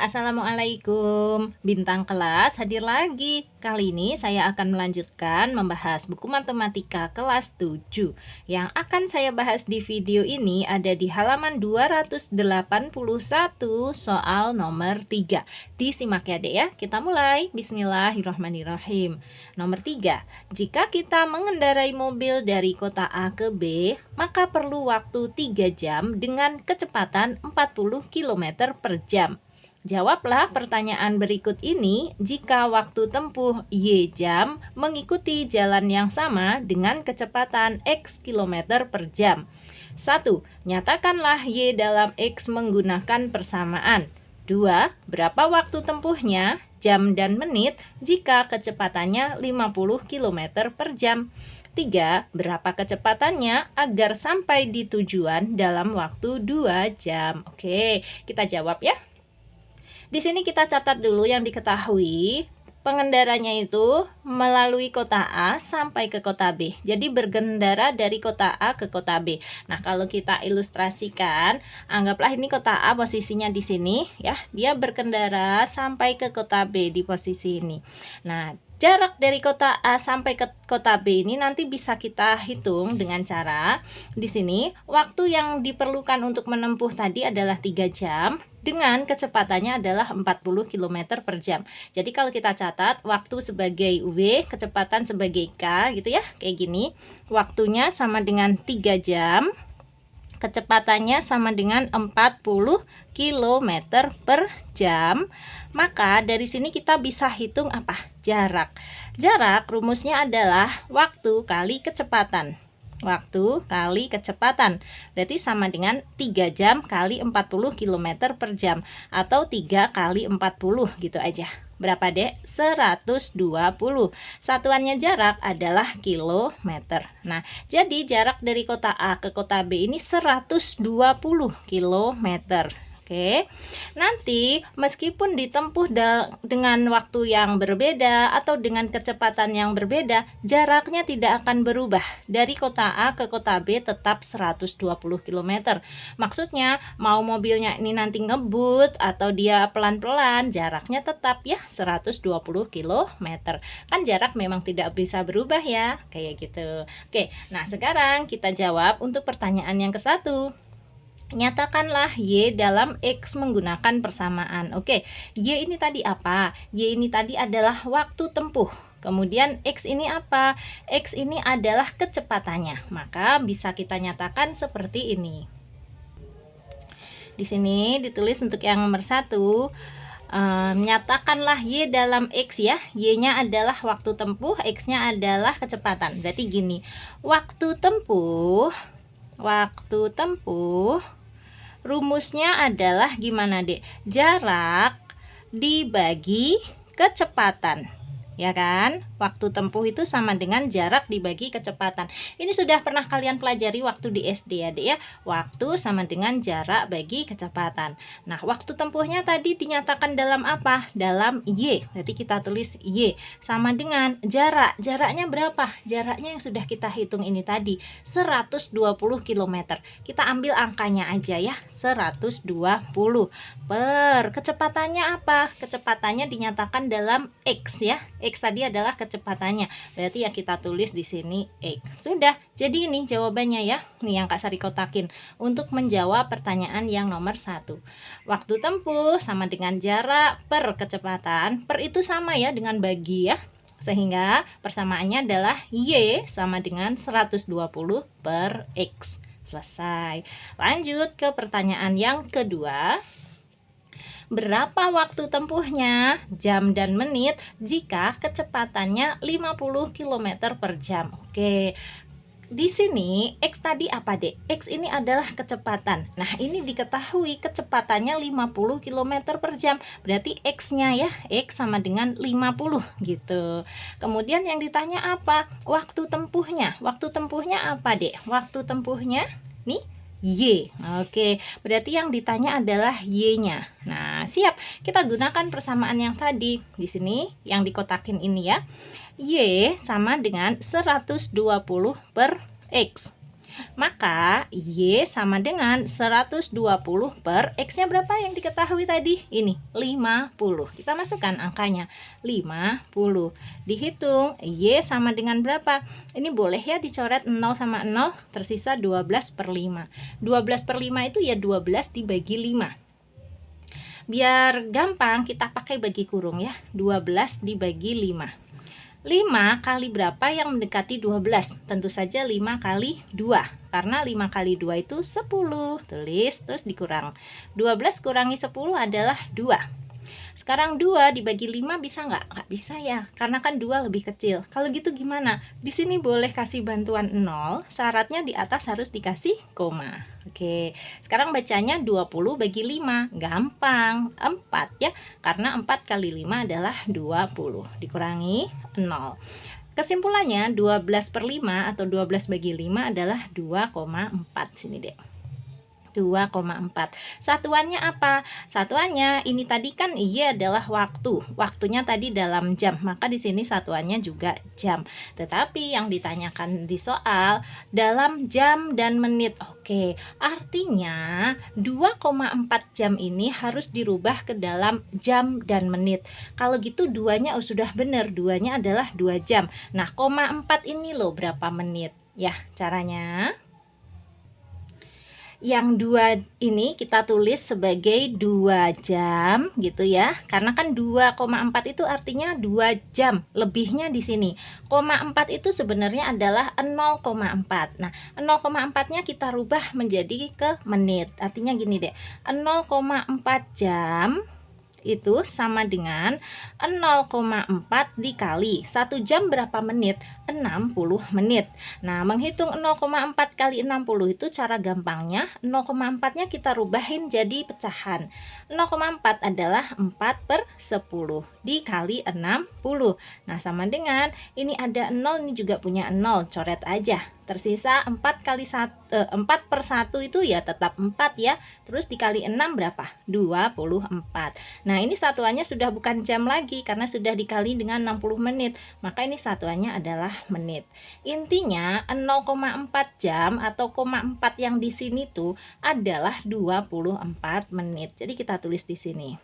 Assalamualaikum, bintang kelas hadir lagi. Kali ini saya akan melanjutkan membahas buku matematika kelas 7. Yang akan saya bahas di video ini ada di halaman 281 soal nomor 3. Disimak ya Dek ya, kita mulai. Bismillahirrahmanirrahim. Nomor 3, jika kita mengendarai mobil dari kota A ke B, maka perlu waktu 3 jam dengan kecepatan 40 km per jam. Jawablah pertanyaan berikut ini jika waktu tempuh Y jam mengikuti jalan yang sama dengan kecepatan X km per jam. 1. Nyatakanlah Y dalam X menggunakan persamaan. 2. Berapa waktu tempuhnya, jam dan menit, jika kecepatannya 50 km per jam. 3. Berapa kecepatannya agar sampai di tujuan dalam waktu 2 jam. Oke, kita jawab ya. Di sini kita catat dulu yang diketahui. Pengendaranya itu melalui kota A sampai ke kota B. Jadi bergendara dari kota A ke kota B. Nah, kalau kita ilustrasikan, anggaplah ini kota A posisinya di sini ya. Dia berkendara sampai ke kota B di posisi ini. Nah, jarak dari kota A sampai ke kota B ini nanti bisa kita hitung dengan cara di sini waktu yang diperlukan untuk menempuh tadi adalah 3 jam dengan kecepatannya adalah 40 km per jam. Jadi kalau kita catat waktu sebagai V, kecepatan sebagai K gitu ya, kayak gini. Waktunya sama dengan 3 jam. Kecepatannya sama dengan 40 km per jam. Maka dari sini kita bisa hitung apa? Jarak. Jarak rumusnya adalah waktu kali kecepatan. Waktu kali kecepatan berarti sama dengan 3 jam kali 40 km per jam atau 3 kali 40 gitu aja. Berapa Dek? 120. Satuannya jarak adalah kilometer. Nah, jadi jarak dari kota A ke kota B ini 120 kilometer. Oke, nanti meskipun ditempuh dengan waktu yang berbeda atau dengan kecepatan yang berbeda, jaraknya tidak akan berubah. Dari kota A ke kota B tetap 120 km. Maksudnya, mau mobilnya ini nanti ngebut atau dia pelan-pelan, jaraknya tetap ya 120 km. Kan jarak memang tidak bisa berubah ya, kayak gitu. Oke, nah sekarang kita jawab untuk pertanyaan yang ke-1. Nyatakanlah Y dalam X menggunakan persamaan. Oke, Y ini tadi apa? Y ini tadi adalah waktu tempuh. Kemudian X ini apa? X ini adalah kecepatannya. Maka bisa kita nyatakan seperti ini. Di sini ditulis untuk yang nomor 1. Nyatakanlah Y dalam X ya. Y-nya adalah waktu tempuh, X-nya adalah kecepatan. Berarti gini, waktu tempuh rumusnya adalah gimana Dek? Jarak dibagi kecepatan. Ya kan? Waktu tempuh itu sama dengan jarak dibagi kecepatan. Ini sudah pernah kalian pelajari waktu di SD ya Dek ya. Waktu sama dengan jarak bagi kecepatan. Nah, waktu tempuhnya tadi dinyatakan dalam apa? Dalam Y. Berarti kita tulis Y sama dengan jarak. Jaraknya berapa? Jaraknya yang sudah kita hitung ini tadi 120 km. Kita ambil angkanya aja ya. 120 per kecepatannya apa? Kecepatannya dinyatakan dalam X ya. X tadi adalah kecepatannya. Berarti ya kita tulis di sini X. Sudah. Jadi ini jawabannya ya. Nih yang Kak Sari kotakin untuk menjawab pertanyaan yang nomor 1. Waktu tempuh sama dengan jarak per kecepatan. Per itu sama ya dengan bagi ya. Sehingga persamaannya adalah Y sama dengan 120 per X. Selesai. Lanjut ke pertanyaan yang kedua. Berapa waktu tempuhnya, jam dan menit, jika kecepatannya 50 km per jam? Oke, di sini X tadi apa Dek? X ini adalah kecepatan. Nah, ini diketahui kecepatannya 50 km per jam. Berarti X-nya ya, X sama dengan 50 gitu. Kemudian yang ditanya apa? Waktu tempuhnya. Waktu tempuhnya apa Dek? Waktu tempuhnya nih Y. Oke, berarti yang ditanya adalah Y-nya. Nah, siap. Kita gunakan persamaan yang tadi. Di sini yang dikotakin ini ya. Y sama dengan 120 per X. Maka Y sama dengan 120 per X-nya berapa yang diketahui tadi? Ini 50. Kita masukkan angkanya 50. Dihitung Y sama dengan berapa? Ini boleh ya dicoret 0 sama 0, tersisa 12 per 5. 12 per 5 itu ya 12 dibagi 5. Biar gampang kita pakai bagi kurung ya. 12 dibagi 5. 5 kali berapa yang mendekati 12? Tentu saja 5 kali 2. Karena 5 kali 2 itu 10. Tulis, terus dikurang. 12 kurangi 10 adalah 2. Sekarang 2 dibagi 5 bisa nggak? Nggak bisa ya, karena kan 2 lebih kecil. Kalau gitu gimana? Di sini boleh kasih bantuan 0, syaratnya di atas harus dikasih koma. Oke, sekarang bacanya 20 bagi 5. Gampang, 4 ya, karena 4 kali 5 adalah 20. Dikurangi 0. Kesimpulannya 12 per 5 atau 12 bagi 5 adalah 2,4. Sini deh. 2,4. Satuannya apa? Satuannya ini tadi kan Y adalah waktu. Waktunya tadi dalam jam, maka di sini satuannya juga jam. Tetapi yang ditanyakan di soal dalam jam dan menit. Oke, artinya 2,4 jam ini harus dirubah ke dalam jam dan menit. Kalau gitu duanya sudah benar, duanya adalah 2 jam. Nah, 0,4 ini loh berapa menit? Ya, caranya yang 2 ini kita tulis sebagai 2 jam gitu ya. Karena kan 2,4 itu artinya 2 jam. Lebihnya di sini. 0,4 itu sebenarnya adalah 0,4. Nah, 0,4-nya kita rubah menjadi ke menit. Artinya gini deh. 0,4 jam itu sama dengan 0,4 dikali 1 jam berapa menit? 60 menit. Nah, menghitung 0,4 kali 60 itu cara gampangnya 0,4-nya kita rubahin jadi pecahan. 0,4 adalah 4 per 10 dikali 60. Nah, sama dengan ini ada 0, ini juga punya 0, coret aja. Tersisa 4 kali 4 per 1 itu ya tetap 4 ya. Terus dikali 6 berapa? 24. Nah, ini satuannya sudah bukan jam lagi karena sudah dikali dengan 60 menit. Maka ini satuannya adalah menit. Intinya 0,4 jam atau 0,4 yang di sini tuh adalah 24 menit. Jadi kita tulis di sini.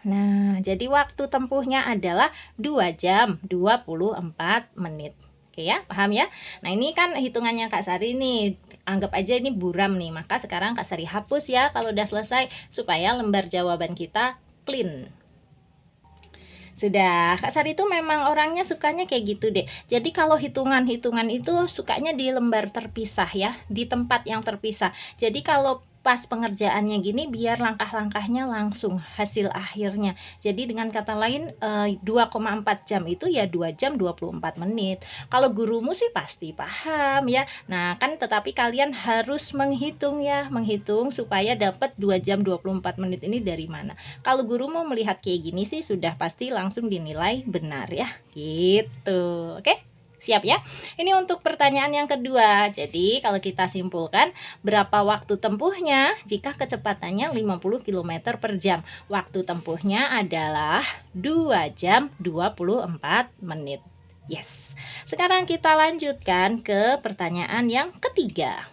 Nah, jadi waktu tempuhnya adalah 2 jam 24 menit. Oke ya, paham ya? Nah, ini kan hitungannya Kak Sari nih. Anggap aja ini buram nih. Maka sekarang Kak Sari hapus ya kalau udah selesai supaya lembar jawaban kita clean. Sudah, Kak Sari itu memang orangnya sukanya kayak gitu deh. Jadi kalau hitungan-hitungan itu sukanya di lembar terpisah ya, di tempat yang terpisah. Jadi kalau pas pengerjaannya gini biar langkah-langkahnya langsung hasil akhirnya. Jadi dengan kata lain 2,4 jam itu ya 2 jam 24 menit. Kalau gurumu sih pasti paham ya. Nah, kan tetapi kalian harus menghitung ya, menghitung supaya dapat 2 jam 24 menit ini dari mana. Kalau gurumu melihat kayak gini sih sudah pasti langsung dinilai benar ya. Gitu. Oke? Siap ya? Ini untuk pertanyaan yang kedua. Jadi kalau kita simpulkan berapa waktu tempuhnya jika kecepatannya 50 km per jam. Waktu tempuhnya adalah 2 jam 24 menit. Yes. Sekarang kita lanjutkan ke pertanyaan yang ketiga.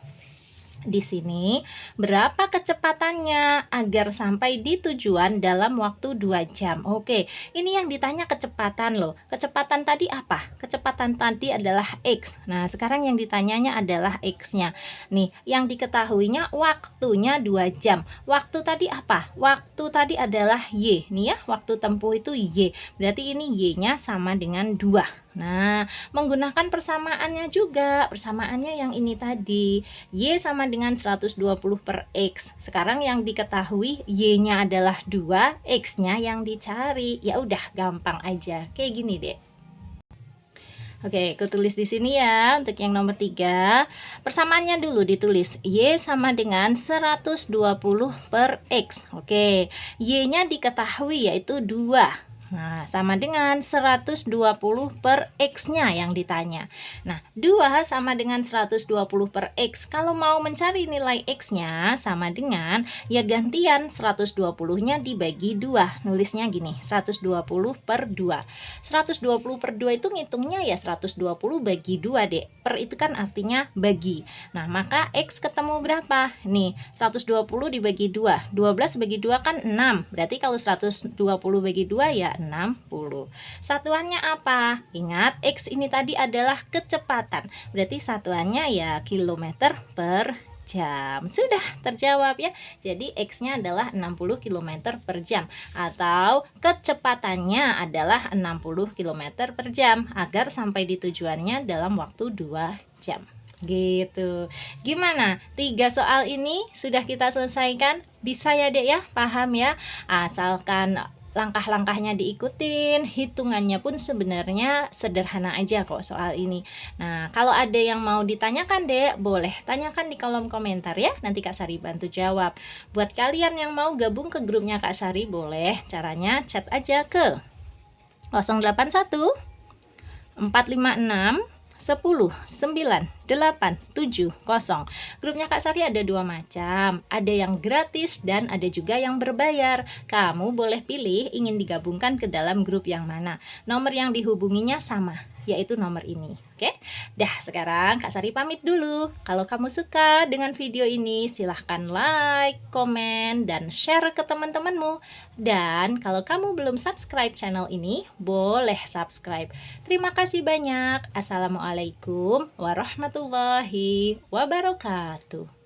Di sini, berapa kecepatannya agar sampai di tujuan dalam waktu 2 jam? Oke, ini yang ditanya kecepatan loh. Kecepatan tadi apa? Kecepatan tadi adalah X. Nah, sekarang yang ditanyanya adalah X-nya. Nih, yang diketahuinya waktunya 2 jam. Waktu tadi apa? Waktu tadi adalah Y. Nih ya, waktu tempuh itu Y. Berarti ini Y-nya sama dengan 2. Nah, menggunakan persamaannya juga. Persamaannya yang ini tadi. Y sama dengan 120 per X. Sekarang yang diketahui Y-nya adalah 2, X-nya yang dicari. Ya udah gampang aja. Kayak gini deh. Oke, aku tulis di sini ya untuk yang nomor 3. Persamaannya dulu ditulis. Y sama dengan 120 per X. Oke, Y-nya diketahui yaitu 2. Nah, sama dengan 120 per X-nya yang ditanya. Nah, 2 sama dengan 120 per X. Kalau mau mencari nilai X-nya sama dengan, ya gantian 120-nya dibagi 2. Nulisnya gini, 120 per 2. 120 per 2 itu ngitungnya ya 120 bagi 2, Dek. Per itu kan artinya bagi. Nah, maka X ketemu berapa? Nih, 120 dibagi 2. 12 bagi 2 kan 6. Berarti kalau 120 bagi 2 ya 60. Satuannya apa? Ingat, X ini tadi adalah kecepatan. Berarti satuannya ya kilometer per jam. Sudah terjawab ya. Jadi X-nya adalah 60 km per jam atau kecepatannya adalah 60 km per jam agar sampai di tujuannya dalam waktu 2 jam. Gitu. Gimana? 3 soal ini sudah kita selesaikan? Bisa ya, Dek ya? Paham ya? Asalkan langkah-langkahnya diikutin, hitungannya pun sebenarnya sederhana aja kok soal ini. Nah, kalau ada yang mau ditanyakan, Dek, boleh tanyakan di kolom komentar ya. Nanti Kak Sari bantu jawab. Buat kalian yang mau gabung ke grupnya Kak Sari, boleh caranya chat aja ke 081 456 10 9 8 7 0. Grupnya Kak Sari ada 2 macam, ada yang gratis dan ada juga yang berbayar. Kamu boleh pilih ingin digabungkan ke dalam grup yang mana. Nomor yang dihubunginya sama, yaitu nomor ini. Oke, dah sekarang Kak Sari pamit dulu. Kalau kamu suka dengan video ini, silahkan like, komen, dan share ke teman-temanmu. Dan kalau kamu belum subscribe channel ini, boleh subscribe. Terima kasih banyak. Assalamualaikum warahmatullahi wabarakatuh.